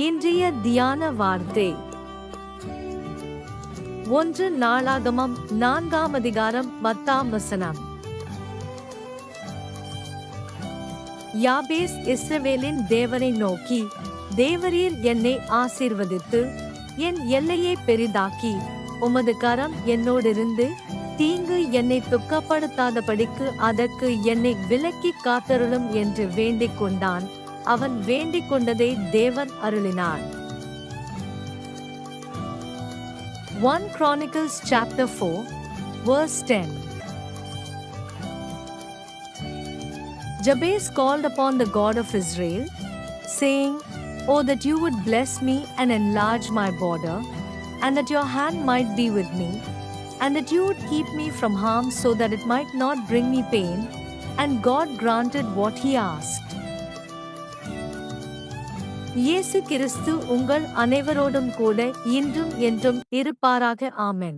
இன்றைய தியான வார்த்தை 1 நாளாகமம் 4ஆம் அதிகாரம் 10ஆம் வசனம். யாபேஸ் இஸ்ரவேலின் தேவனை நோக்கி, தேவரீர் என்னை ஆசீர்வதித்து என் எல்லையை பெரிதாக்கி உமது கரம் என்னோடிருந்து தீங்கு என்னை துக்கப்படுத்தாதபடிக்கு அதற்கு என்னை விலக்கி காத்தருளும் என்று வேண்டிக் கொண்டான். அவன் வேண்டிக் கொண்டதை தேவன் அருளினார். 1 Chronicles chapter 4 verse 10. Jabez called upon the God of Israel, saying, "Oh, that you would bless me and enlarge my border, and that your hand might be with me, and that you would keep me from harm so that it might not bring me pain." And God granted what he asked. இயேசு கிறிஸ்து உங்கள் அனைவரோடும் கூட இன்றும் என்றும் இருப்பாராக. ஆமென்.